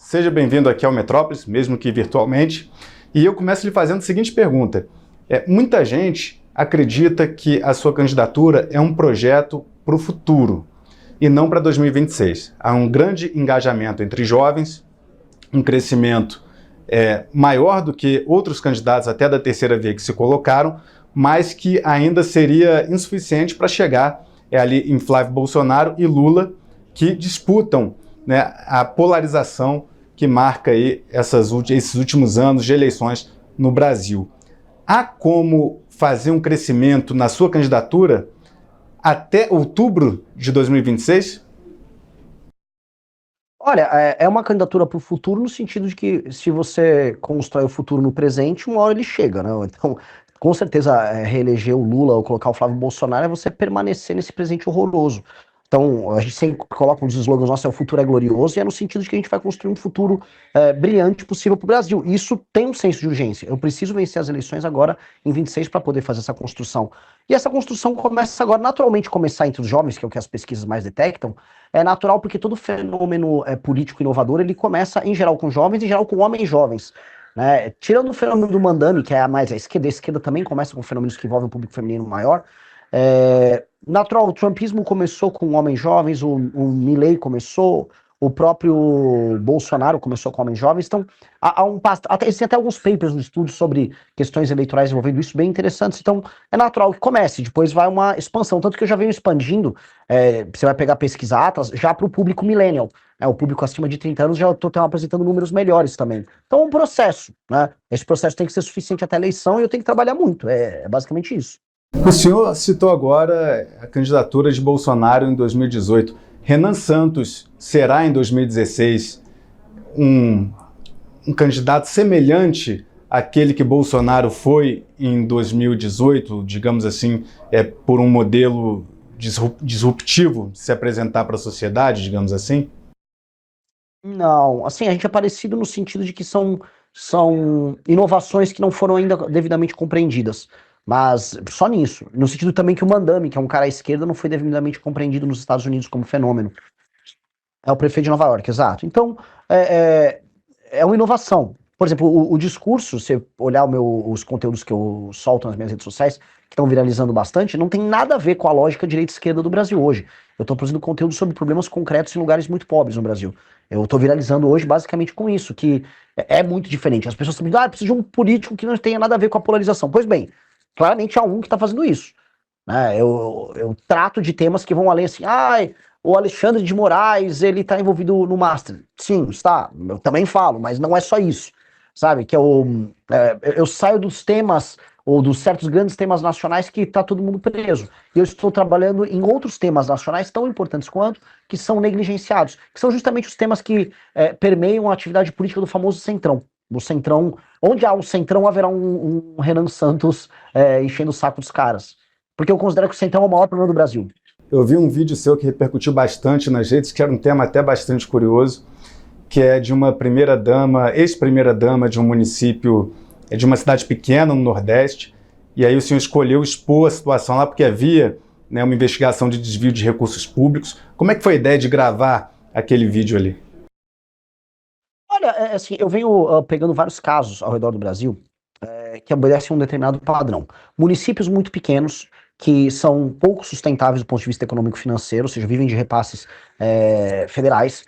seja bem-vindo aqui ao Metrópolis, mesmo que virtualmente. E eu começo lhe fazendo a seguinte pergunta. Muita gente acredita que a sua candidatura é um projeto para o futuro e não para 2026. Há um grande engajamento entre jovens, um crescimento maior do que outros candidatos até da terceira via que se colocaram, mas que ainda seria insuficiente para chegar ali em Flávio Bolsonaro e Lula, que disputam, né, a polarização que marca aí esses últimos anos de eleições no Brasil. Há como fazer um crescimento na sua candidatura até outubro de 2026? Olha, é uma candidatura para o futuro no sentido de que se você constrói o futuro no presente, uma hora ele chega, né? Então, com certeza, reeleger o Lula ou colocar o Flávio Bolsonaro é você permanecer nesse presente horroroso. Então, a gente sempre coloca um dos slogans nossos, o futuro é glorioso, e é no sentido de que a gente vai construir um futuro brilhante possível para o Brasil. E isso tem um senso de urgência. Eu preciso vencer as eleições agora, em 26, para poder fazer essa construção. E essa construção começa agora, naturalmente, começar entre os jovens, que é o que as pesquisas mais detectam. É natural porque todo fenômeno político inovador, ele começa, em geral, com jovens, em geral, com homens jovens. Né? Tirando o fenômeno do Mandami, que é a mais à esquerda, a esquerda também começa com fenômenos que envolvem o público feminino maior. Natural, o trumpismo começou com homens jovens, o Milley começou, o próprio Bolsonaro começou com homens jovens, então existem até alguns papers no estudo sobre questões eleitorais envolvendo isso bem interessantes, então é natural que comece, depois vai uma expansão, tanto que eu já venho expandindo, você vai pegar pesquisa Atlas, já para o público millennial, né, o público acima de 30 anos já estou apresentando números melhores também, então é um processo, né, esse processo tem que ser suficiente até a eleição e eu tenho que trabalhar muito, é basicamente isso. O senhor citou agora a candidatura de Bolsonaro em 2018. Renan Santos será em 2016 um candidato semelhante àquele que Bolsonaro foi em 2018, digamos assim, por um modelo disruptivo de se apresentar para a sociedade, digamos assim? Não, assim, a gente é parecido no sentido de que são inovações que não foram ainda devidamente compreendidas. Mas só nisso. No sentido também que o Mandami, que é um cara à esquerda, não foi devidamente compreendido nos Estados Unidos como fenômeno. É o prefeito de Nova York, exato. Então, é uma inovação. Por exemplo, o discurso, se você olhar os conteúdos que eu solto nas minhas redes sociais, que estão viralizando bastante, não tem nada a ver com a lógica direita-esquerda do Brasil hoje. Eu estou produzindo conteúdo sobre problemas concretos em lugares muito pobres no Brasil. Eu estou viralizando hoje basicamente com isso, que é muito diferente. As pessoas estão dizendo, precisa de um político que não tenha nada a ver com a polarização. Pois bem, claramente há um que está fazendo isso. Né? Eu trato de temas que vão além assim, o Alexandre de Moraes, ele está envolvido no Master. Sim, está, eu também falo, mas não é só isso. Sabe, que eu saio dos temas, ou dos certos grandes temas nacionais que está todo mundo preso. E eu estou trabalhando em outros temas nacionais tão importantes quanto, que são negligenciados, que são justamente os temas que permeiam a atividade política do famoso Centrão. Do Centrão, onde há um Centrão, haverá um Renan Santos enchendo o saco dos caras. Porque eu considero que o Centrão é o maior problema do Brasil. Eu vi um vídeo seu que repercutiu bastante nas redes, que era um tema até bastante curioso, que é de uma primeira-dama, ex-primeira-dama de um município, de uma cidade pequena no Nordeste, e aí o senhor escolheu expor a situação lá porque havia, né, uma investigação de desvio de recursos públicos. Como é que foi a ideia de gravar aquele vídeo ali? Olha, assim, eu venho pegando vários casos ao redor do Brasil que obedecem a um determinado padrão. Municípios muito pequenos, que são pouco sustentáveis do ponto de vista econômico e financeiro, ou seja, vivem de repasses federais.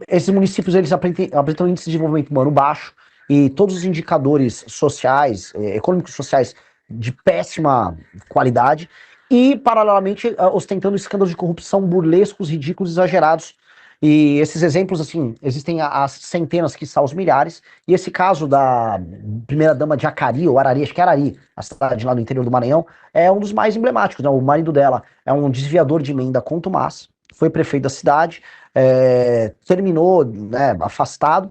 Esses municípios, eles apresentam índice de desenvolvimento humano baixo e todos os indicadores sociais, econômicos e sociais de péssima qualidade e, paralelamente, ostentando escândalos de corrupção burlescos, ridículos, exagerados. E esses exemplos, assim, existem as centenas, quiçá os milhares, e esse caso da primeira-dama de Acari, ou Arari, acho que é Arari, a cidade lá no interior do Maranhão, é um dos mais emblemáticos, né? O marido dela é um desviador de emenda contumaz, foi prefeito da cidade, terminou, né, afastado,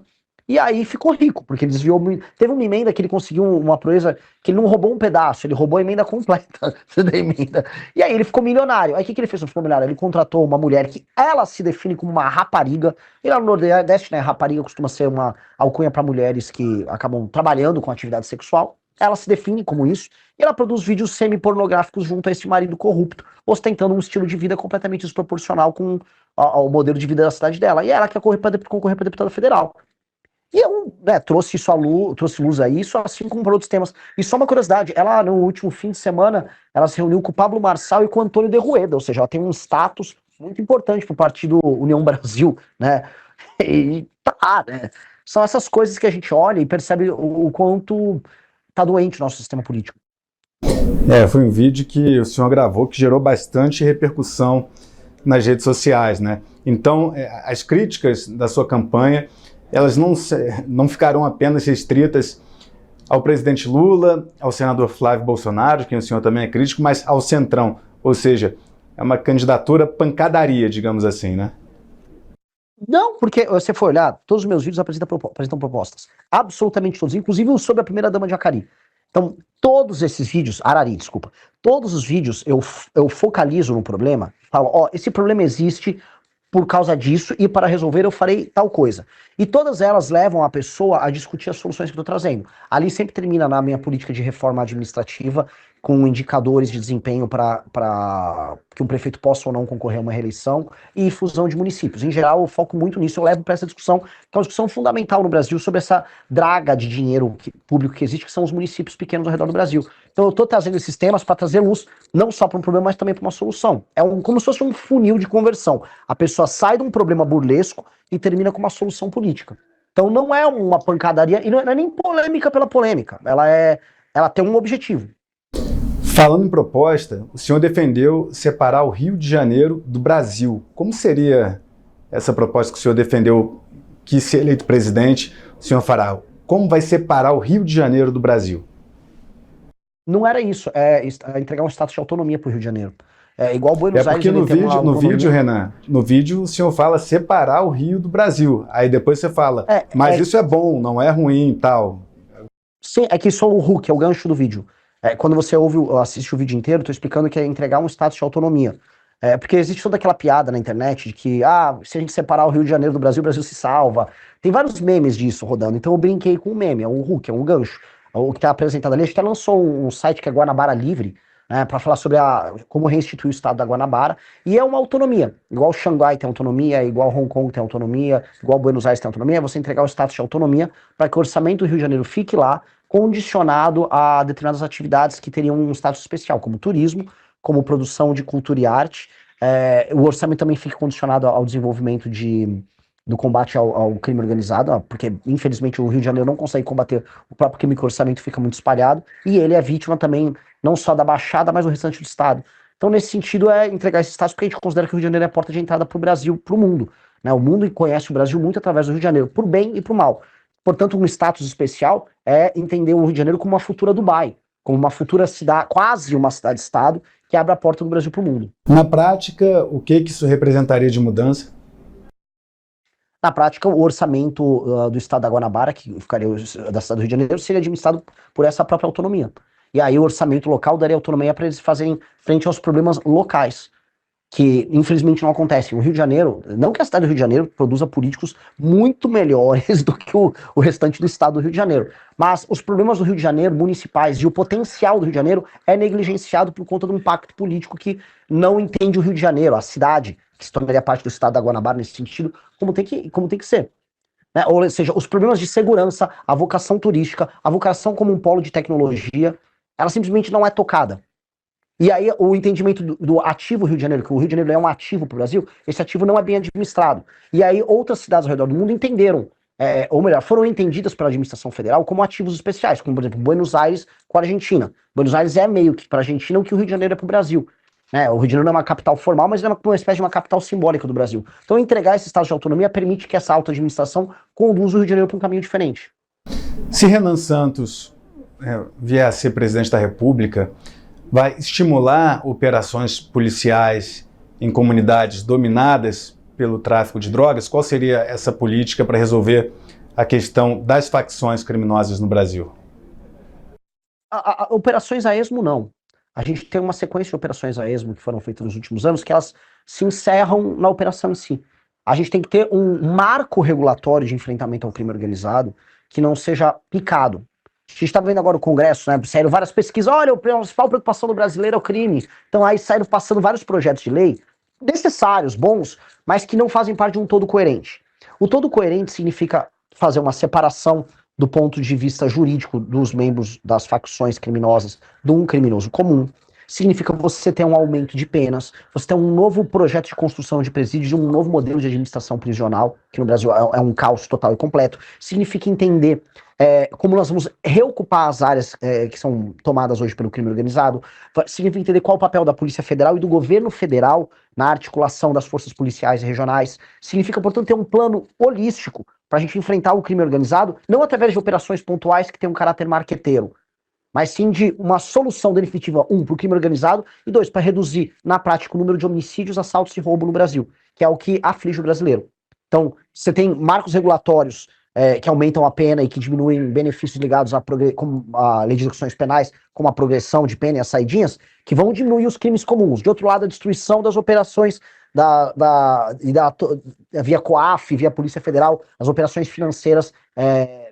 e aí ficou rico, porque ele desviou. Teve uma emenda que ele conseguiu uma proeza que ele não roubou um pedaço, ele roubou a emenda completa da emenda. E aí ele ficou milionário. Aí o que ele fez? Ele ficou milionário. Ele contratou uma mulher que ela se define como uma rapariga. E lá no Nordeste, né, rapariga costuma ser uma alcunha para mulheres que acabam trabalhando com atividade sexual. Ela se define como isso, e ela produz vídeos semi-pornográficos junto a esse marido corrupto, ostentando um estilo de vida completamente desproporcional com ao modelo de vida da cidade dela. E ela quer concorrer para deputada federal. E eu, né, trouxe luz a isso, assim como para outros temas. E só uma curiosidade, ela no último fim de semana, ela se reuniu com o Pablo Marçal e com o Antônio de Rueda, ou seja, ela tem um status muito importante para o partido União Brasil, né? E tá, né? São essas coisas que a gente olha e percebe o quanto tá doente o nosso sistema político. Foi um vídeo que o senhor gravou que gerou bastante repercussão nas redes sociais, né? Então, as críticas da sua campanha, elas não ficarão apenas restritas ao presidente Lula, ao senador Flávio Bolsonaro, quem o senhor também é crítico, mas ao Centrão, ou seja, é uma candidatura pancadaria, digamos assim, né? Não, porque você for olhar, todos os meus vídeos apresentam propostas. Absolutamente todos, inclusive o sobre a primeira-dama de Jacari. Então, todos esses vídeos, Arari, desculpa, todos os vídeos eu focalizo no problema, falo, ó, esse problema existe por causa disso e para resolver eu farei tal coisa. E todas elas levam a pessoa a discutir as soluções que eu estou trazendo. Ali sempre termina na minha política de reforma administrativa, com indicadores de desempenho para que um prefeito possa ou não concorrer a uma reeleição e fusão de municípios. Em geral, eu foco muito nisso, eu levo para essa discussão, que é uma discussão fundamental no Brasil sobre essa draga de dinheiro público que existe, que são os municípios pequenos ao redor do Brasil. Então eu estou trazendo esses temas para trazer luz, não só para um problema, mas também para uma solução. Como se fosse um funil de conversão. A pessoa sai de um problema burlesco e termina com uma solução política. Então não é uma pancadaria, e não é nem polêmica pela polêmica, ela tem um objetivo. Falando em proposta, o senhor defendeu separar o Rio de Janeiro do Brasil. Como seria essa proposta que o senhor defendeu, que se eleito presidente, o senhor fará? Como vai separar o Rio de Janeiro do Brasil? Não era isso, é entregar um status de autonomia para o Rio de Janeiro. É igual Buenos Aires. Porque no vídeo, Renan, no vídeo o senhor fala separar o Rio do Brasil. Aí depois você fala, mas isso é bom, não é ruim e tal. Sim, é que só o Hulk, é o gancho do vídeo. Quando você assiste o vídeo inteiro, eu tô explicando que é entregar um status de autonomia. Porque existe toda aquela piada na internet de que, se a gente separar o Rio de Janeiro do Brasil, o Brasil se salva. Tem vários memes disso rodando, então eu brinquei com o meme, é um Hulk, é um gancho. O que tá apresentado ali, a gente até lançou um site que é Guanabara Livre, né, para falar sobre como restituir o estado da Guanabara, e é uma autonomia, igual Xangai tem autonomia, igual Hong Kong tem autonomia, igual Buenos Aires tem autonomia, é você entregar o status de autonomia para que o orçamento do Rio de Janeiro fique lá, condicionado a determinadas atividades que teriam um status especial, como turismo, como produção de cultura e arte. O orçamento também fica condicionado ao desenvolvimento do combate ao crime organizado, porque infelizmente o Rio de Janeiro não consegue combater o próprio crime, que o orçamento fica muito espalhado, e ele é vítima também não só da Baixada, mas do restante do estado. Então, nesse sentido, é entregar esse status, porque a gente considera que o Rio de Janeiro é a porta de entrada para o Brasil, para o mundo. Né? O mundo conhece o Brasil muito através do Rio de Janeiro, por bem e por mal. Portanto, um status especial é entender o Rio de Janeiro como uma futura Dubai, como uma futura cidade, quase uma cidade-estado, que abre a porta do Brasil para o mundo. Na prática, o que isso representaria de mudança? Na prática, o orçamento do estado da Guanabara, que ficaria da cidade do Rio de Janeiro, seria administrado por essa própria autonomia. E aí o orçamento local daria autonomia para eles fazerem frente aos problemas locais, que infelizmente não acontecem. O Rio de Janeiro, não que a cidade do Rio de Janeiro produza políticos muito melhores do que o restante do estado do Rio de Janeiro, mas os problemas do Rio de Janeiro, municipais, e o potencial do Rio de Janeiro é negligenciado por conta de um pacto político que não entende o Rio de Janeiro, a cidade, que se tornaria parte do estado da Guanabara nesse sentido, como tem que ser. Né? Ou seja, os problemas de segurança, a vocação turística, a vocação como um polo de tecnologia, ela simplesmente não é tocada. E aí o entendimento do ativo Rio de Janeiro, que o Rio de Janeiro é um ativo para o Brasil, esse ativo não é bem administrado. E aí outras cidades ao redor do mundo entenderam, ou melhor, foram entendidas pela administração federal como ativos especiais, como por exemplo Buenos Aires com a Argentina. Buenos Aires é meio que para a Argentina o que o Rio de Janeiro é para o Brasil. Né? O Rio de Janeiro não é uma capital formal, mas é uma espécie de uma capital simbólica do Brasil. Então entregar esse estado de autonomia permite que essa alta administração conduza o Rio de Janeiro para um caminho diferente. Se Renan Santos vier a ser presidente da República, vai estimular operações policiais em comunidades dominadas pelo tráfico de drogas? Qual seria essa política para resolver a questão das facções criminosas no Brasil? Operações a esmo, não. A gente tem uma sequência de operações a esmo que foram feitas nos últimos anos que elas se encerram na operação em si. A gente tem que ter um marco regulatório de enfrentamento ao crime organizado que não seja picado. gente está vendo agora o Congresso, né? Saíram várias pesquisas. Olha, a principal preocupação do brasileiro é o crime. Então aí saíram passando vários projetos de lei necessários, bons, mas que não fazem parte de um todo coerente. O todo coerente significa fazer uma separação do ponto de vista jurídico dos membros das facções criminosas de um criminoso comum. Significa você ter um aumento de penas, você ter um novo projeto de construção de presídios, um novo modelo de administração prisional, que no Brasil é um caos total e completo. Significa entender como nós vamos reocupar as áreas que são tomadas hoje pelo crime organizado. Significa entender qual o papel da Polícia Federal e do governo federal na articulação das forças policiais regionais. Significa, portanto, ter um plano holístico para a gente enfrentar o crime organizado, não através de operações pontuais que têm um caráter marqueteiro, mas sim de uma solução definitiva, para o crime organizado, e dois, para reduzir, na prática, o número de homicídios, assaltos e roubo no Brasil, que é o que aflige o brasileiro. Então, você tem marcos regulatórios que aumentam a pena e que diminuem benefícios ligados a lei de execuções penais, como a progressão de pena e as saidinhas, que vão diminuir os crimes comuns. De outro lado, a destruição das operações via COAF, via Polícia Federal, as operações financeiras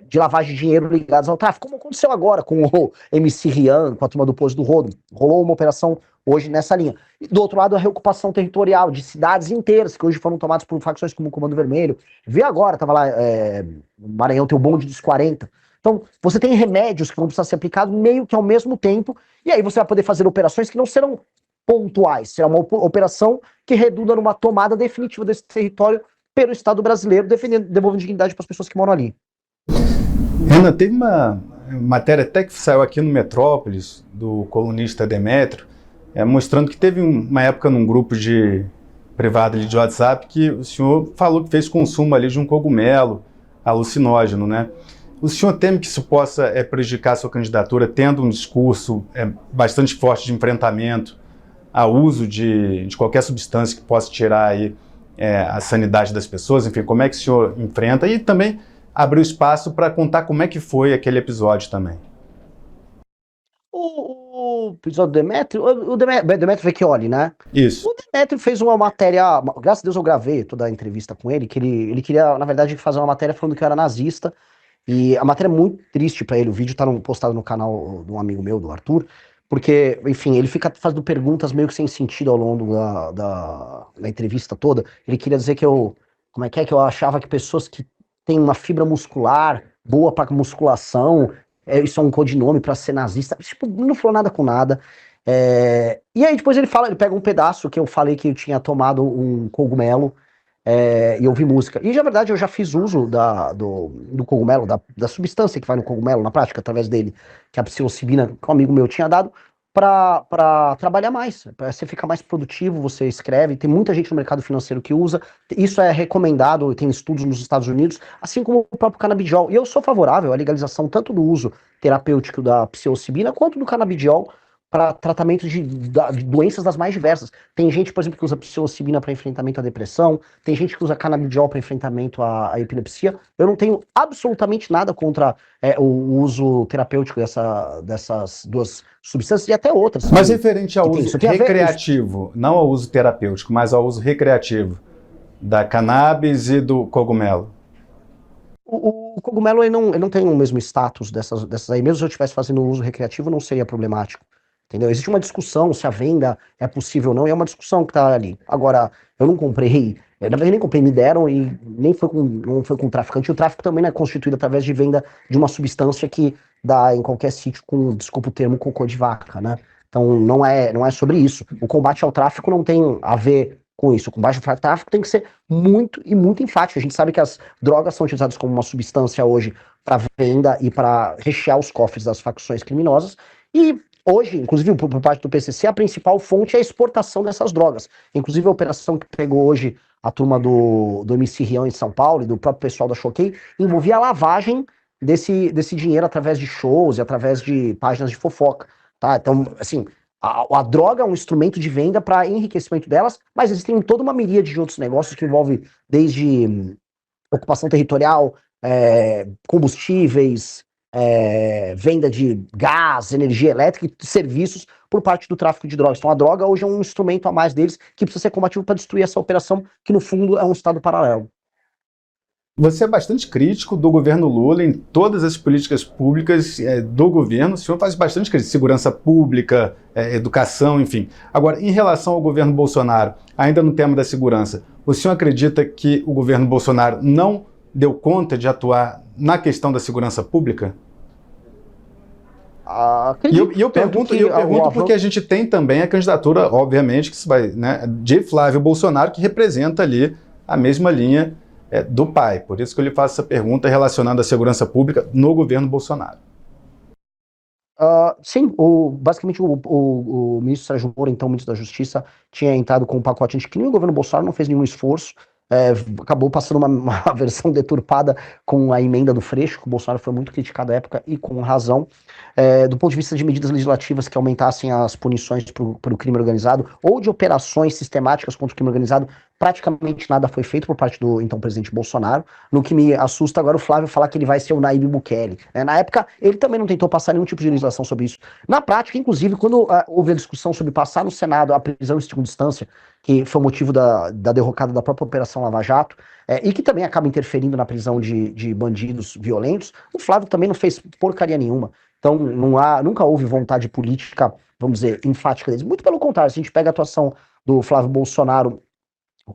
de lavagem de dinheiro ligadas ao tráfico, como aconteceu agora com o MC Rian, com a turma do Poço do Rodo. Rolou uma operação hoje nessa linha. E do outro lado, a reocupação territorial de cidades inteiras, que hoje foram tomadas por facções como o Comando Vermelho. Vi agora, tava lá, no Maranhão tem o bonde dos 40. Então, você tem remédios que vão precisar ser aplicados meio que ao mesmo tempo, e aí você vai poder fazer operações que não serão pontuais, será uma operação que redunda numa tomada definitiva desse território pelo Estado brasileiro, devolvendo dignidade para as pessoas que moram ali. Renan, teve uma matéria até que saiu aqui no Metrópolis, do colunista Demétrio, mostrando que teve uma época num grupo privado ali de WhatsApp que o senhor falou que fez consumo ali de um cogumelo alucinógeno, né? O senhor teme que isso possa prejudicar a sua candidatura, tendo um discurso bastante forte de enfrentamento ao uso de qualquer substância que possa tirar aí a sanidade das pessoas? Enfim, como é que o senhor enfrenta? E também abriu espaço para contar como é que foi aquele episódio também. O episódio do Demétrio, o Demétrio Vecchioli, né? Isso. O Demétrio fez uma matéria, graças a Deus eu gravei toda a entrevista com ele, que ele queria, na verdade, fazer uma matéria falando que eu era nazista, e a matéria é muito triste pra ele, o vídeo tá postado no canal de um amigo meu, do Arthur, porque, enfim, ele fica fazendo perguntas meio que sem sentido ao longo da entrevista toda. Ele queria dizer que como é que eu achava que pessoas que têm uma fibra muscular boa pra musculação, isso é um codinome pra ser nazista. Tipo, não falou nada com nada. E aí depois ele pega um pedaço que eu falei que eu tinha tomado um cogumelo e ouvi música. E na verdade eu já fiz uso do cogumelo, da substância que vai no cogumelo na prática, através dele, que é a psilocibina, que um amigo meu tinha dado, para trabalhar mais, para você ficar mais produtivo, você escreve, tem muita gente no mercado financeiro que usa, isso é recomendado, tem estudos nos Estados Unidos, assim como o próprio canabidiol, e eu sou favorável à legalização tanto do uso terapêutico da psilocibina, quanto do canabidiol para tratamento de doenças das mais diversas. Tem gente, por exemplo, que usa psilocibina para enfrentamento à depressão, tem gente que usa canabidiol para enfrentamento à epilepsia. Eu não tenho absolutamente nada contra o uso terapêutico dessas duas substâncias e até outras. Mas referente ao uso tem recreativo, não ao uso terapêutico, mas ao uso recreativo da cannabis e do cogumelo. O cogumelo ele não tem o mesmo status dessas aí. Mesmo se eu estivesse fazendo uso recreativo, não seria problemático. Entendeu? Existe uma discussão se a venda é possível ou não, e é uma discussão que tá ali. Agora, eu não comprei, na verdade eu nem comprei, me deram e não foi com traficante. E o tráfico também não é constituído através de venda de uma substância que dá em qualquer sítio com, desculpa o termo, cocô de vaca, né? Então não é sobre isso. O combate ao tráfico não tem a ver com isso. O combate ao tráfico tem que ser muito e muito enfático. A gente sabe que as drogas são utilizadas como uma substância hoje para venda e para rechear os cofres das facções criminosas. E hoje, inclusive por parte do PCC, a principal fonte é a exportação dessas drogas. Inclusive a operação que pegou hoje a turma do MC Rian em São Paulo e do próprio pessoal da Choquei, envolvia a lavagem desse dinheiro através de shows e através de páginas de fofoca. Tá? Então, assim, a droga é um instrumento de venda para enriquecimento delas, mas existem toda uma miríade de outros negócios que envolve desde ocupação territorial, combustíveis, venda de gás, energia elétrica e serviços por parte do tráfico de drogas. Então a droga hoje é um instrumento a mais deles que precisa ser combativo para destruir essa operação que no fundo é um estado paralelo. Você é bastante crítico do governo Lula em todas as políticas públicas do governo. O senhor faz bastante crítica, segurança pública, educação, enfim. Agora, em relação ao governo Bolsonaro, ainda no tema da segurança, o senhor acredita que o governo Bolsonaro não deu conta de atuar na questão da segurança pública? Eu pergunto porque a gente tem também a candidatura, obviamente, que vai, né, de Flávio Bolsonaro, que representa ali a mesma linha do pai. Por isso que eu lhe faço essa pergunta relacionada à segurança pública no governo Bolsonaro. Sim, basicamente o ministro Sérgio Moro, então ministro da Justiça, tinha entrado com um pacote anticrime e o governo Bolsonaro não fez nenhum esforço, acabou passando uma versão deturpada com a emenda do Freixo, que o Bolsonaro foi muito criticado à época e com razão. Do ponto de vista de medidas legislativas que aumentassem as punições para o crime organizado ou de operações sistemáticas contra o crime organizado, praticamente nada foi feito por parte do então presidente Bolsonaro. No que me assusta agora o Flávio falar que ele vai ser o Nayib Bukele. Na época, ele também não tentou passar nenhum tipo de legislação sobre isso. Na prática, inclusive, quando houve a discussão sobre passar no Senado a prisão em segunda instância, que foi o motivo da derrocada da própria Operação Lava Jato, e que também acaba interferindo na prisão de bandidos violentos, o Flávio também não fez porcaria nenhuma. Então, nunca houve vontade política, vamos dizer, enfática deles. Muito pelo contrário, se a gente pega a atuação do Flávio Bolsonaro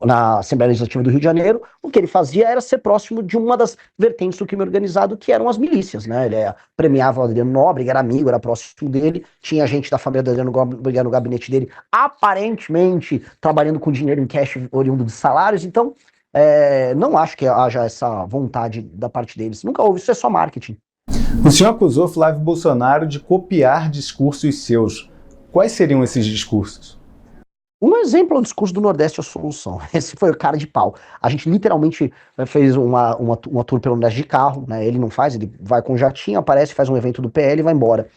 na Assembleia Legislativa do Rio de Janeiro, o que ele fazia era ser próximo de uma das vertentes do crime organizado, que eram as milícias, né? Ele premiava o Adriano Nóbrega, era amigo, era próximo dele, tinha gente da família do Adriano Nóbrega no gabinete dele, aparentemente trabalhando com dinheiro em cash oriundo de salários, então não acho que haja essa vontade da parte deles. Nunca houve, isso é só marketing. O senhor acusou Flávio Bolsonaro de copiar discursos seus. Quais seriam esses discursos? Um exemplo é o discurso do Nordeste é a solução. Esse foi o cara de pau. A gente literalmente fez uma tour pelo Nordeste de carro, né? Ele não faz, ele vai com um jatinho, aparece, faz um evento do PL e vai embora.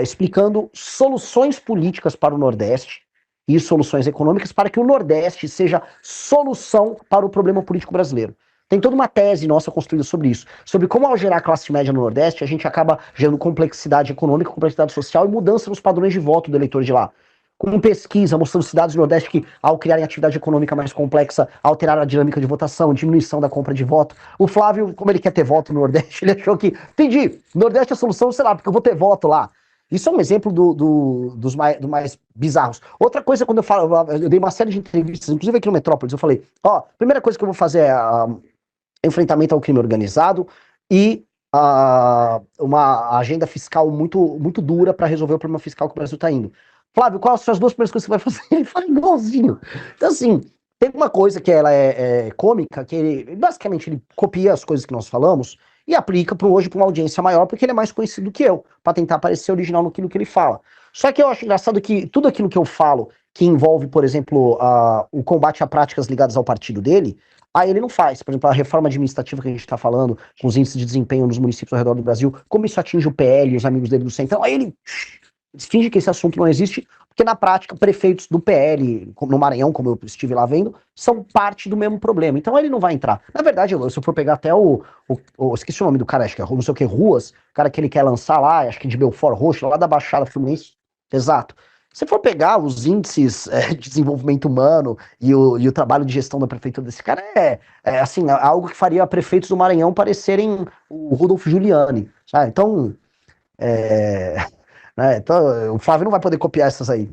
Explicando soluções políticas para o Nordeste e soluções econômicas para que o Nordeste seja solução para o problema político brasileiro. Tem toda uma tese nossa construída sobre isso, sobre como ao gerar classe média no Nordeste, a gente acaba gerando complexidade econômica, complexidade social e mudança nos padrões de voto do eleitor de lá. Com pesquisa mostrando cidades do Nordeste que, ao criarem atividade econômica mais complexa, alteraram a dinâmica de votação, diminuição da compra de voto. O Flávio, como ele quer ter voto no Nordeste, ele achou que, entendi, Nordeste é a solução, sei lá, porque eu vou ter voto lá. Isso é um exemplo dos mais bizarros. Outra coisa, quando eu dei uma série de entrevistas, inclusive aqui no Metrópolis, eu falei, primeira coisa que eu vou fazer é enfrentamento ao crime organizado e uma agenda fiscal muito, muito dura para resolver o problema fiscal que o Brasil está indo. Flávio, quais são as duas primeiras coisas que você vai fazer? Ele fala igualzinho. Então, assim, tem uma coisa que ela é cômica, que basicamente ele copia as coisas que nós falamos e aplica hoje para uma audiência maior, porque ele é mais conhecido do que eu, para tentar parecer original naquilo que ele fala. Só que eu acho engraçado que tudo aquilo que eu falo, que envolve, por exemplo, o combate a práticas ligadas ao partido dele, aí ele não faz. Por exemplo, a reforma administrativa que a gente está falando, com os índices de desempenho nos municípios ao redor do Brasil, como isso atinge o PL e os amigos dele do Centrão, aí ele finge que esse assunto não existe, porque na prática prefeitos do PL, no Maranhão, como eu estive lá vendo, são parte do mesmo problema. Então ele não vai entrar. Na verdade, se eu for pegar até esqueci o nome do cara, acho que é não sei o que, Ruas, o cara que ele quer lançar lá, acho que de Belfort Roxo, lá da Baixada Fluminense, exato. Se for pegar os índices de desenvolvimento humano e o trabalho de gestão da prefeitura desse cara, assim, algo que faria prefeitos do Maranhão parecerem o Rudolf Giuliani, sabe? Então, então, o Flávio não vai poder copiar essas aí.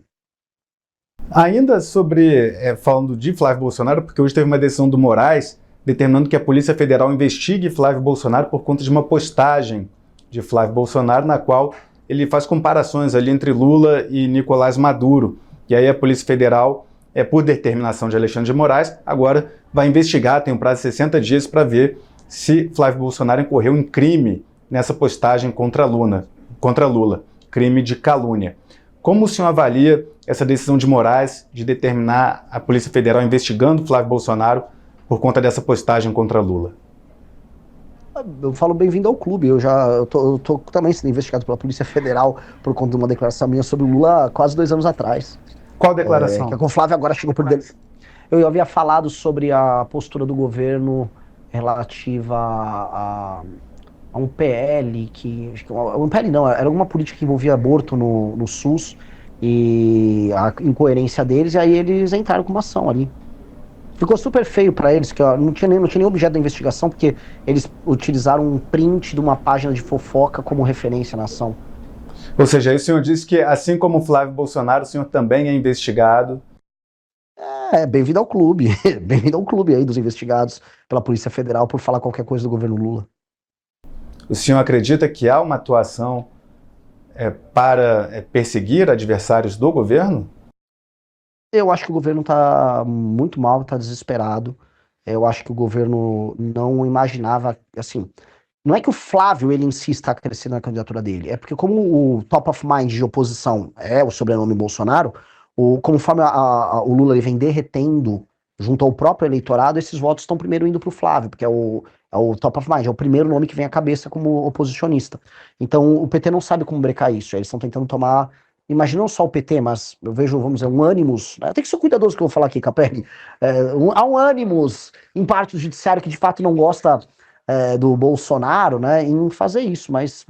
Ainda sobre, falando de Flávio Bolsonaro, porque hoje teve uma decisão do Moraes determinando que a Polícia Federal investigue Flávio Bolsonaro por conta de uma postagem de Flávio Bolsonaro, na qual ele faz comparações ali entre Lula e Nicolás Maduro. E aí a Polícia Federal, por determinação de Alexandre de Moraes, agora vai investigar, tem um prazo de 60 dias para ver se Flávio Bolsonaro incorreu em crime nessa postagem contra Lula, crime de calúnia. Como o senhor avalia essa decisão de Moraes de determinar a Polícia Federal investigando Flávio Bolsonaro por conta dessa postagem contra Lula? Eu falo bem-vindo ao clube. Eu tô também sendo investigado pela Polícia Federal por conta de uma declaração minha sobre o Lula quase 2 anos atrás. Qual declaração? Que com o Flávio agora chegou por dentro. Eu havia falado sobre a postura do governo relativa a um PL um PL não, era alguma política que envolvia aborto no SUS e a incoerência deles, e aí eles entraram com uma ação ali. Ficou super feio pra eles, que ó, não tinha nem objeto da investigação, porque eles utilizaram um print de uma página de fofoca como referência na ação. Ou seja, aí o senhor disse que, assim como o Flávio Bolsonaro, o senhor também é investigado. Bem-vindo ao clube. Bem-vindo ao clube aí dos investigados pela Polícia Federal por falar qualquer coisa do governo Lula. O senhor acredita que há uma atuação para perseguir adversários do governo? Eu acho que o governo tá muito mal, tá desesperado. Eu acho que o governo não imaginava, assim, não é que o Flávio, ele insista a crescer na candidatura dele, é porque como o top of mind de oposição é o sobrenome Bolsonaro, conforme o Lula ele vem derretendo junto ao próprio eleitorado, esses votos estão primeiro indo para o Flávio, porque é o top of mind, é o primeiro nome que vem à cabeça como oposicionista. Então o PT não sabe como brecar isso, eles estão tentando tomar, imagina não só o PT, mas eu vejo, vamos dizer, um ânimos, né? Tem que ser cuidadoso que eu vou falar aqui, Capelli, há um ânimos em parte do judiciário que de fato não gosta do Bolsonaro, né, em fazer isso, mas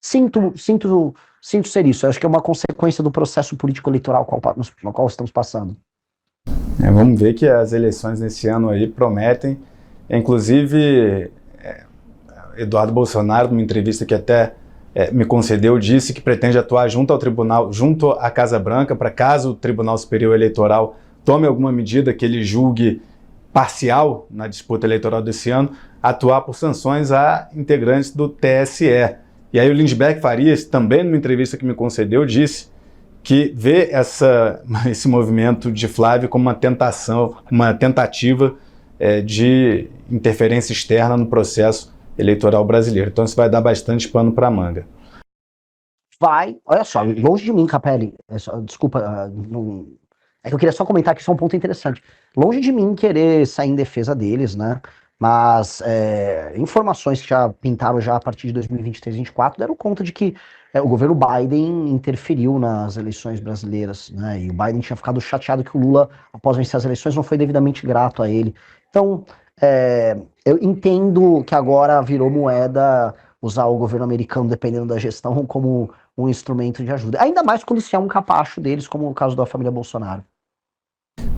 sinto ser isso. Eu acho que é uma consequência do processo político eleitoral no qual estamos passando. Vamos ver que as eleições nesse ano aí prometem. Inclusive, Eduardo Bolsonaro, numa entrevista que até me concedeu, disse que pretende atuar junto ao tribunal, junto à Casa Branca, para caso o Tribunal Superior Eleitoral tome alguma medida que ele julgue parcial na disputa eleitoral desse ano, atuar por sanções a integrantes do TSE. E aí o Lindbergh Farias, também numa entrevista que me concedeu, disse que vê esse movimento de Flávio como uma tentativa de interferência externa no processo eleitoral brasileiro. Então isso vai dar bastante pano para manga. Olha só, longe de mim, Capelli, desculpa, é que eu queria só comentar que isso é um ponto interessante. Longe de mim querer sair em defesa deles, né? Mas informações que já pintaram já a partir de 2023 e 2024 deram conta de que o governo Biden interferiu nas eleições brasileiras, né? E o Biden tinha ficado chateado que o Lula, após vencer as eleições, não foi devidamente grato a ele. Então, eu entendo que agora virou moeda usar o governo americano, dependendo da gestão, como um instrumento de ajuda. Ainda mais quando se é um capacho deles, como o caso da família Bolsonaro.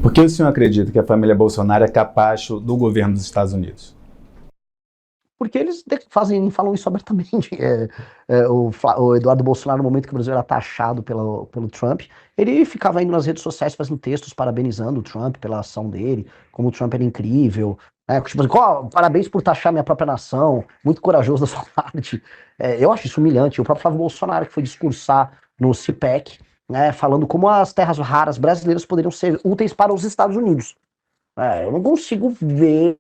Por que o senhor acredita que a família Bolsonaro é capacho do governo dos Estados Unidos? Porque eles falam isso abertamente. O Eduardo Bolsonaro, no momento que o Brasil era taxado pelo Trump, ele ficava indo nas redes sociais fazendo textos parabenizando o Trump pela ação dele, como o Trump era incrível. Tipo assim, parabéns por taxar minha própria nação, muito corajoso da sua parte. Eu acho isso humilhante. O próprio Flávio Bolsonaro, que foi discursar no CPEC, né, falando como as terras raras brasileiras poderiam ser úteis para os Estados Unidos. Eu não consigo ver,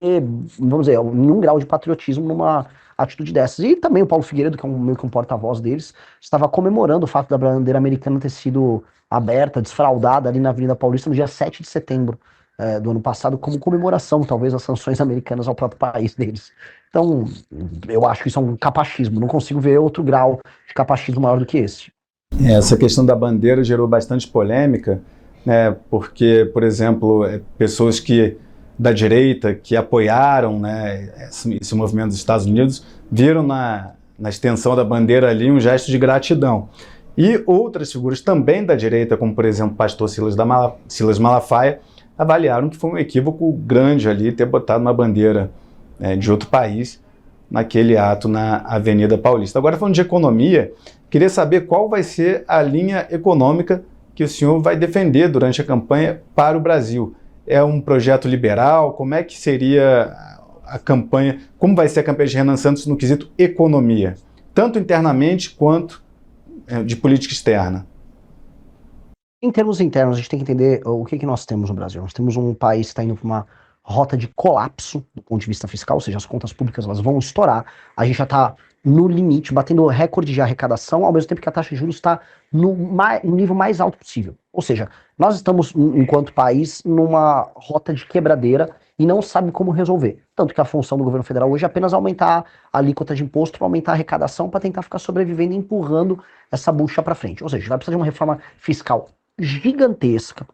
vamos dizer, nenhum grau de patriotismo numa atitude dessas. E também o Paulo Figueiredo, que é meio que um porta-voz deles, estava comemorando o fato da bandeira americana ter sido aberta, desfraldada ali na Avenida Paulista no dia 7 de setembro do ano passado, como comemoração, talvez, às sanções americanas ao próprio país deles. Então, eu acho que isso é um capachismo. Não consigo ver outro grau de capachismo maior do que esse. Essa questão da bandeira gerou bastante polêmica, né, porque, por exemplo, pessoas da direita que apoiaram, né, esse movimento dos Estados Unidos viram na extensão da bandeira ali um gesto de gratidão. E outras figuras também da direita, como por exemplo o pastor Silas Malafaia, avaliaram que foi um equívoco grande ali ter botado uma bandeira de outro país naquele ato na Avenida Paulista. Agora, falando de economia, queria saber qual vai ser a linha econômica que o senhor vai defender durante a campanha para o Brasil. É um projeto liberal? Como é que seria a campanha? Como vai ser a campanha de Renan Santos no quesito economia? Tanto internamente quanto de política externa. Em termos internos, a gente tem que entender o que nós temos no Brasil. Nós temos um país que está indo para uma rota de colapso do ponto de vista fiscal, ou seja, as contas públicas elas vão estourar. A gente já está no limite, batendo recorde de arrecadação, ao mesmo tempo que a taxa de juros está no nível mais alto possível. Ou seja, nós estamos, enquanto país, numa rota de quebradeira e não sabe como resolver. Tanto que a função do governo federal hoje é apenas aumentar a alíquota de imposto para aumentar a arrecadação para tentar ficar sobrevivendo e empurrando essa bucha para frente. Ou seja, vai precisar de uma reforma fiscal gigantesca,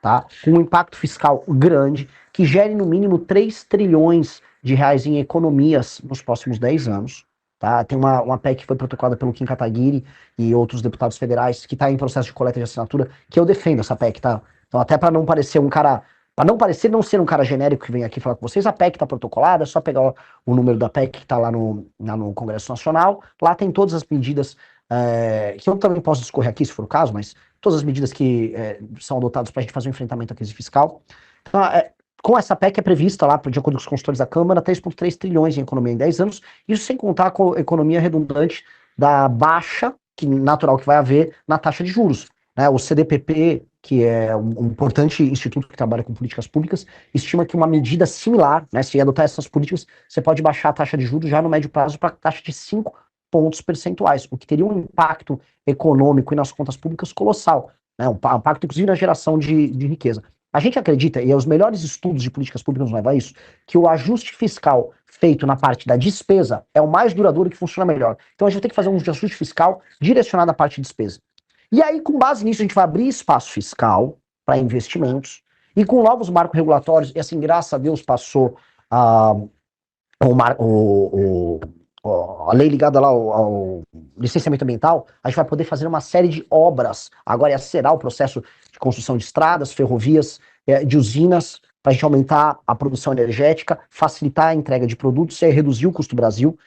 tá? Com um impacto fiscal grande, que gere no mínimo 3 trilhões de reais em economias nos próximos 10 anos. Tá? Tem uma PEC que foi protocolada pelo Kim Kataguiri e outros deputados federais que está em processo de coleta de assinatura, que eu defendo essa PEC, tá? Então, até para não parecer um cara Para não parecer não ser um cara genérico que vem aqui falar com vocês, a PEC está protocolada, é só pegar o número da PEC que está lá no Congresso Nacional. Lá tem todas as medidas, que eu também posso discorrer aqui, se for o caso, mas todas as medidas que são adotadas para a gente fazer um enfrentamento à crise fiscal. Então, com essa PEC é prevista lá, de acordo com os consultores da Câmara, 3,3 trilhões em economia em 10 anos, isso sem contar com a economia redundante da baixa natural que vai haver na taxa de juros. Né? O CDPP, que é um importante instituto que trabalha com políticas públicas, estima que uma medida similar, né, se adotar essas políticas, você pode baixar a taxa de juros já no médio prazo para a taxa de 5 pontos percentuais, o que teria um impacto econômico e nas contas públicas colossal, né, um impacto inclusive na geração de riqueza. A gente acredita, e os melhores estudos de políticas públicas nos levam a isso, que o ajuste fiscal feito na parte da despesa é o mais duradouro e que funciona melhor. Então a gente vai ter que fazer um ajuste fiscal direcionado à parte de despesa. E aí, com base nisso, a gente vai abrir espaço fiscal para investimentos, e com novos marcos regulatórios, e assim, graças a Deus, passou a lei ligada lá ao licenciamento ambiental, a gente vai poder fazer uma série de obras, agora acelerar o processo de construção de estradas, ferrovias, de usinas, para a gente aumentar a produção energética, facilitar a entrega de produtos, reduzir o custo do Brasil,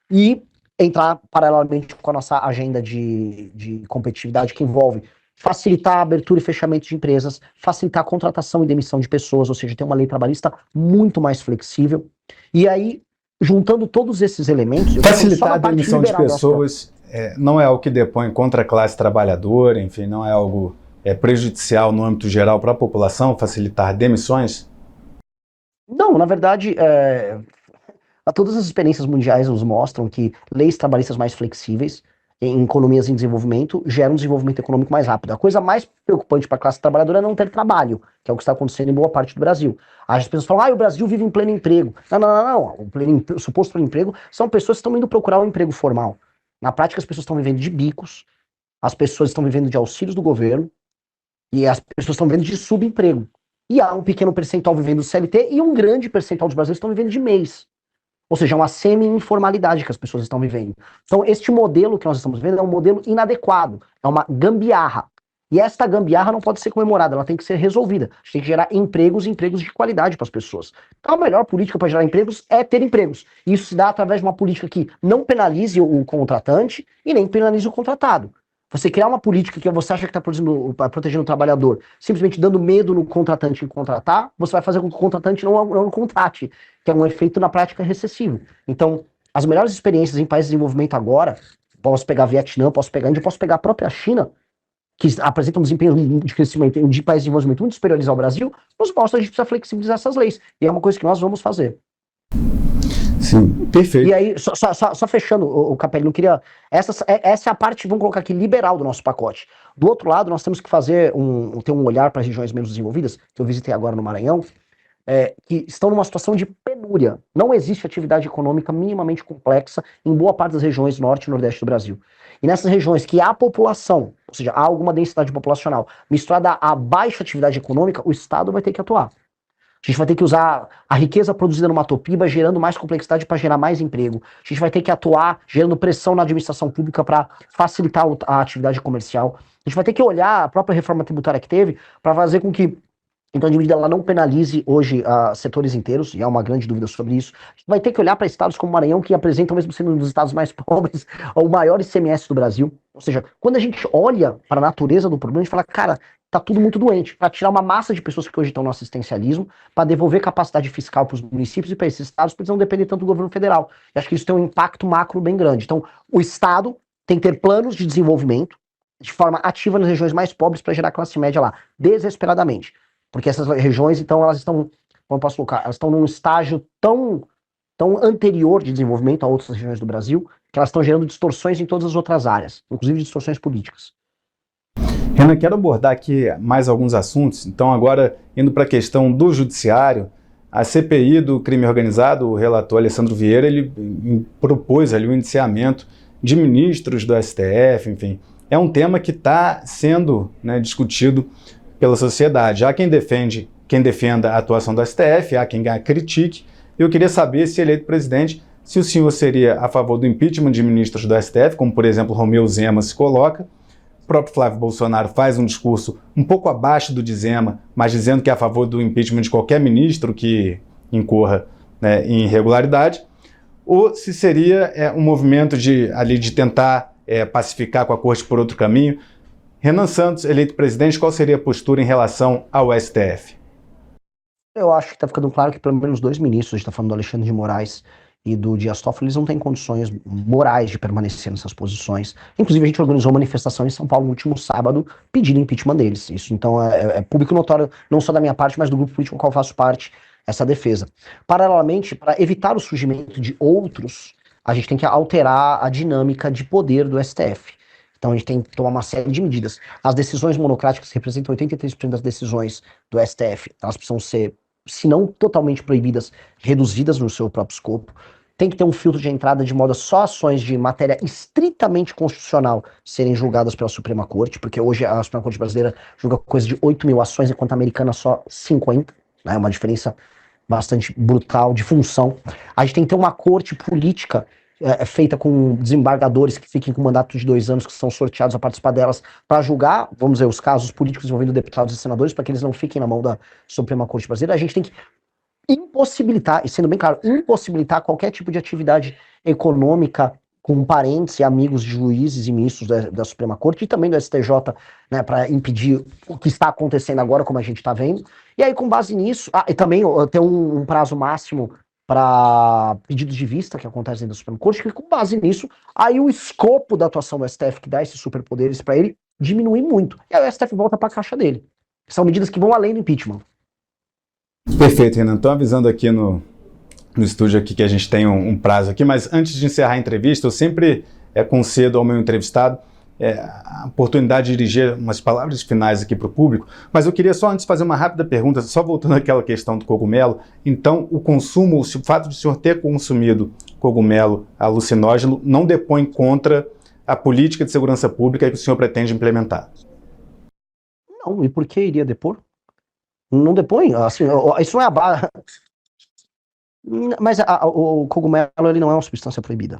e entrar paralelamente com a nossa agenda de competitividade que envolve facilitar a abertura e fechamento de empresas, facilitar a contratação e demissão de pessoas, ou seja, ter uma lei trabalhista muito mais flexível. E aí, juntando todos esses elementos... Facilitar a demissão de pessoas não é algo que depõe contra a classe trabalhadora, enfim, não é algo prejudicial no âmbito geral para a população, facilitar demissões? Não, na verdade... Todas as experiências mundiais nos mostram que leis trabalhistas mais flexíveis em economias em desenvolvimento geram um desenvolvimento econômico mais rápido. A coisa mais preocupante para a classe trabalhadora é não ter trabalho, que é o que está acontecendo em boa parte do Brasil. As pessoas falam, o Brasil vive em pleno emprego. Não. O suposto pleno emprego são pessoas que estão indo procurar um emprego formal. Na prática, as pessoas estão vivendo de bicos, as pessoas estão vivendo de auxílios do governo e as pessoas estão vivendo de subemprego. E há um pequeno percentual vivendo do CLT e um grande percentual dos brasileiros estão vivendo de mês. Ou seja, é uma semi-informalidade que as pessoas estão vivendo. Então, este modelo que nós estamos vendo é um modelo inadequado, é uma gambiarra. E esta gambiarra não pode ser comemorada, ela tem que ser resolvida. A gente tem que gerar empregos de qualidade para as pessoas. Então, a melhor política para gerar empregos é ter empregos. E isso se dá através de uma política que não penalize o contratante e nem penalize o contratado. Você criar uma política que você acha que está protegendo o trabalhador, simplesmente dando medo no contratante em contratar, você vai fazer com que o contratante não contrate, que é um efeito na prática recessivo. Então, as melhores experiências em países de desenvolvimento agora, posso pegar Vietnã, posso pegar Índia, posso pegar a própria China, que apresenta um desempenho de crescimento de países de desenvolvimento muito superiores ao Brasil, nos mostra que a gente precisa flexibilizar essas leis. E é uma coisa que nós vamos fazer. Sim, perfeito. E aí, só fechando, o Capelli, não queria... Essa é a parte, vamos colocar aqui, liberal do nosso pacote. Do outro lado, nós temos que ter um olhar para as regiões menos desenvolvidas, que eu visitei agora no Maranhão, que estão numa situação de penúria. Não existe atividade econômica minimamente complexa em boa parte das regiões norte e nordeste do Brasil. E nessas regiões que há população, ou seja, há alguma densidade populacional, misturada a baixa atividade econômica, o Estado vai ter que atuar. A gente vai ter que usar a riqueza produzida no Matopiba, gerando mais complexidade para gerar mais emprego. A gente vai ter que atuar gerando pressão na administração pública para facilitar a atividade comercial. A gente vai ter que olhar a própria reforma tributária que teve para fazer com que, então, a medida ela não penalize hoje setores inteiros, e há uma grande dúvida sobre isso. A gente vai ter que olhar para estados como o Maranhão, que apresentam, mesmo sendo um dos estados mais pobres, o maior ICMS do Brasil. Ou seja, quando a gente olha para a natureza do problema, a gente fala, cara, tá tudo muito doente, para tirar uma massa de pessoas que hoje estão no assistencialismo, para devolver capacidade fiscal para os municípios e para esses estados, para eles não depender tanto do governo federal. E acho que isso tem um impacto macro bem grande. Então, o Estado tem que ter planos de desenvolvimento de forma ativa nas regiões mais pobres para gerar classe média lá, desesperadamente. Porque essas regiões, então, elas estão, como eu posso colocar, elas estão num estágio tão anterior de desenvolvimento a outras regiões do Brasil, que elas estão gerando distorções em todas as outras áreas, inclusive distorções políticas. Renan, quero abordar aqui mais alguns assuntos. Então, agora, indo para a questão do judiciário, a CPI do crime organizado, o relator Alessandro Vieira, ele propôs ali o indiciamento de ministros do STF, enfim. É um tema que está sendo discutido pela sociedade. Há quem defenda a atuação do STF, há quem a critique. Eu queria saber, se eleito presidente, se o senhor seria a favor do impeachment de ministros do STF, como, por exemplo, Romeu Zema se coloca, O próprio Flávio Bolsonaro faz um discurso um pouco abaixo do de Zema, mas dizendo que é a favor do impeachment de qualquer ministro que incorra, né, em irregularidade, ou se seria um movimento de tentar pacificar com a corte por outro caminho. Renan Santos, eleito presidente, qual seria a postura em relação ao STF? Eu acho que está ficando claro que pelo menos dois ministros, a gente está falando do Alexandre de Moraes e do Dias Toffoli, eles não têm condições morais de permanecer nessas posições. Inclusive, a gente organizou uma manifestação em São Paulo no último sábado pedindo impeachment deles. Isso, então, é público notório, não só da minha parte, mas do grupo político com qual eu faço parte, essa defesa. Paralelamente, para evitar o surgimento de outros, a gente tem que alterar a dinâmica de poder do STF. Então a gente tem que tomar uma série de medidas. As decisões monocráticas, que representam 83% das decisões do STF, elas precisam ser, se não totalmente proibidas, reduzidas no seu próprio escopo. Tem que ter um filtro de entrada de modo a só ações de matéria estritamente constitucional serem julgadas pela Suprema Corte, porque hoje a Suprema Corte brasileira julga coisa de 8 mil ações, enquanto a americana só 50, né? Uma diferença bastante brutal de função. A gente tem que ter uma corte política feita com desembargadores que fiquem com mandato de 2 anos, que são sorteados a participar delas, para julgar, vamos dizer, os casos políticos envolvendo deputados e senadores, para que eles não fiquem na mão da Suprema Corte Brasileira. A gente tem que impossibilitar, e sendo bem claro, impossibilitar qualquer tipo de atividade econômica com parentes e amigos de juízes e ministros da Suprema Corte e também do STJ, né, para impedir o que está acontecendo agora, como a gente está vendo. E aí, com base nisso, e também ter um prazo máximo para pedidos de vista que acontecem dentro da Suprema Corte, que com base nisso, aí o escopo da atuação do STF, que dá esses superpoderes para ele, diminui muito. E aí o STF volta para a caixa dele. São medidas que vão além do impeachment. Perfeito, Renan. Estou avisando aqui no estúdio aqui que a gente tem um prazo aqui, mas antes de encerrar a entrevista, eu sempre concedo ao meu entrevistado a oportunidade de dirigir umas palavras finais aqui para o público, mas eu queria só antes fazer uma rápida pergunta, só voltando àquela questão do cogumelo. Então, o consumo, o fato de o senhor ter consumido cogumelo alucinógeno não depõe contra a política de segurança pública que o senhor pretende implementar? Não, e por que iria depor? Não depõe, assim, isso não é a base. Mas o cogumelo, ele não é uma substância proibida.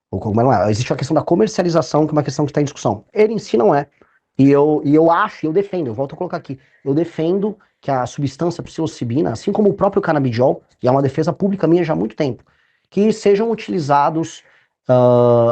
O cogumelo não é. Existe a questão da comercialização, que é uma questão que está em discussão. Ele em si não é. E eu acho, eu defendo, eu volto a colocar aqui, eu defendo que a substância psilocibina, assim como o próprio canabidiol, e é uma defesa pública minha já há muito tempo, que sejam utilizados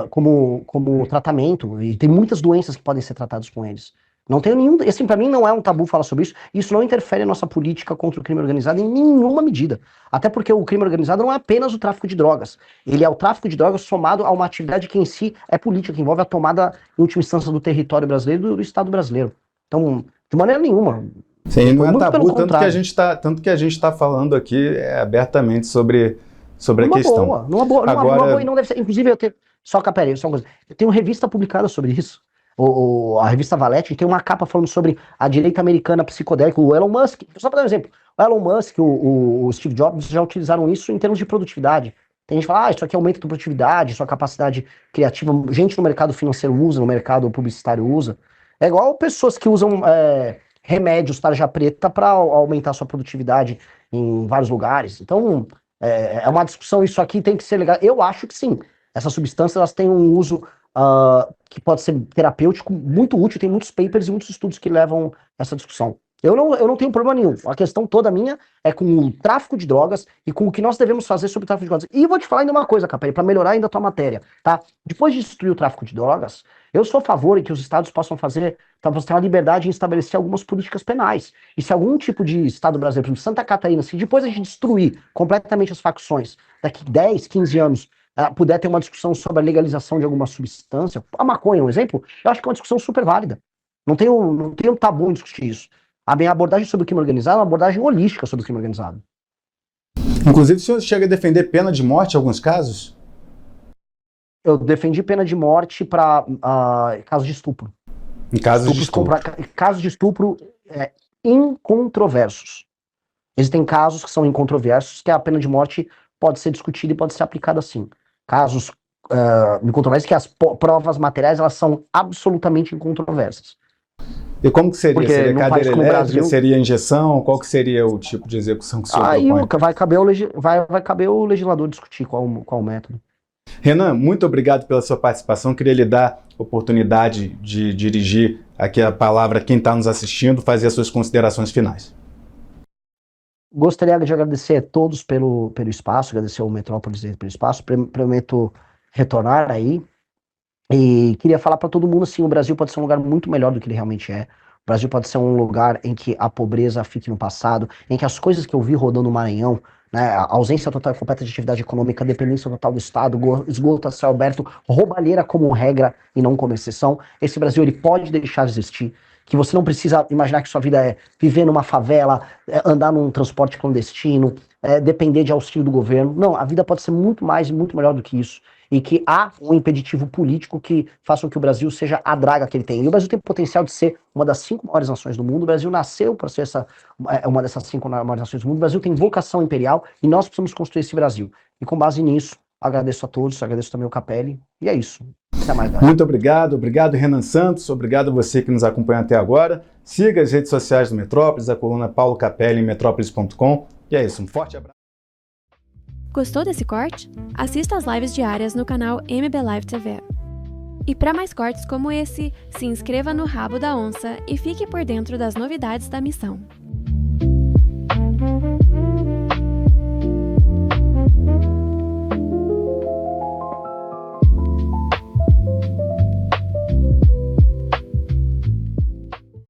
como tratamento, e tem muitas doenças que podem ser tratadas com eles. Não tenho nenhum, assim, para mim não é um tabu falar sobre isso. Isso não interfere na nossa política contra o crime organizado em nenhuma medida. Até porque o crime organizado não é apenas o tráfico de drogas. Ele é o tráfico de drogas somado a uma atividade que em si é política, que envolve a tomada, em última instância, do território brasileiro e do Estado brasileiro. Então, de maneira nenhuma. Sim, não é tabu, tanto que a gente está falando aqui abertamente sobre a questão. Numa boa, e não deve ser. Inclusive, só uma coisa. Eu tenho revista publicada sobre isso. A revista Valete tem uma capa falando sobre a direita americana psicodélica, o Elon Musk. Só para dar um exemplo, o Elon Musk, o Steve Jobs já utilizaram isso em termos de produtividade. Tem gente que fala, isso aqui aumenta a tua produtividade, sua capacidade criativa. Gente no mercado financeiro usa, no mercado publicitário usa. É igual pessoas que usam remédios tarja preta para aumentar sua produtividade em vários lugares. Então, é uma discussão, isso aqui tem que ser legal. Eu acho que sim, essas substâncias elas têm um uso que pode ser terapêutico, muito útil, tem muitos papers e muitos estudos que levam essa discussão. Eu não tenho problema nenhum. A questão toda minha é com o tráfico de drogas e com o que nós devemos fazer sobre o tráfico de drogas. E vou te falar ainda uma coisa, Capelli, para melhorar ainda a tua matéria, tá? Depois de destruir o tráfico de drogas, eu sou a favor de que os estados possam fazer, para você ter uma liberdade em estabelecer algumas políticas penais. E se algum tipo de estado brasileiro, por exemplo, Santa Catarina, se depois a gente destruir completamente as facções, daqui 10, 15 anos, puder ter uma discussão sobre a legalização de alguma substância, a maconha, um exemplo, eu acho que é uma discussão super válida. Não tenho tabu em discutir isso. A minha abordagem sobre o crime organizado é uma abordagem holística sobre o crime organizado. Inclusive, o senhor chega a defender pena de morte em alguns casos? Eu defendi pena de morte para casos de estupro. Em casos de estupro? Casos de estupro incontroversos. Existem casos que são incontroversos que a pena de morte pode ser discutida e pode ser aplicada assim. Casos incontroversos que as provas materiais elas são absolutamente incontroversas. E como que seria? Porque seria cadeira elétrica? Brasil, seria injeção? Qual que seria o tipo de execução que o senhor propõe? Vai caber o legislador discutir qual o método. Renan, muito obrigado pela sua participação. Queria lhe dar a oportunidade de dirigir aqui a palavra a quem está nos assistindo, fazer as suas considerações finais. Gostaria de agradecer a todos pelo espaço, agradecer ao Metrópolis pelo espaço, prometo retornar aí. E queria falar para todo mundo assim, o Brasil pode ser um lugar muito melhor do que ele realmente é. O Brasil pode ser um lugar em que a pobreza fique no passado, em que as coisas que eu vi rodando no Maranhão, né, a ausência total e completa de atividade econômica, a dependência total do Estado, esgoto a céu aberto, roubalheira como regra e não como exceção, esse Brasil ele pode deixar de existir, que você não precisa imaginar que sua vida é viver numa favela, andar num transporte clandestino, depender de auxílio do governo. Não, a vida pode ser muito mais e muito melhor do que isso. E que há um impeditivo político que faça com que o Brasil seja a draga que ele tem. E o Brasil tem o potencial de ser uma das 5 maiores nações do mundo. O Brasil nasceu para ser uma dessas 5 maiores nações do mundo. O Brasil tem vocação imperial e nós precisamos construir esse Brasil. E com base nisso, agradeço a todos, agradeço também ao Capelli. E é isso. Até mais, galera. Muito obrigado, obrigado Renan Santos, obrigado a você que nos acompanha até agora. Siga as redes sociais do Metrópolis, a coluna Paulo Capelli em metrópolis.com. E é isso, um forte abraço. Gostou desse corte? Assista às lives diárias no canal MB Live TV. E para mais cortes como esse, se inscreva no Rabo da Onça e fique por dentro das novidades da missão.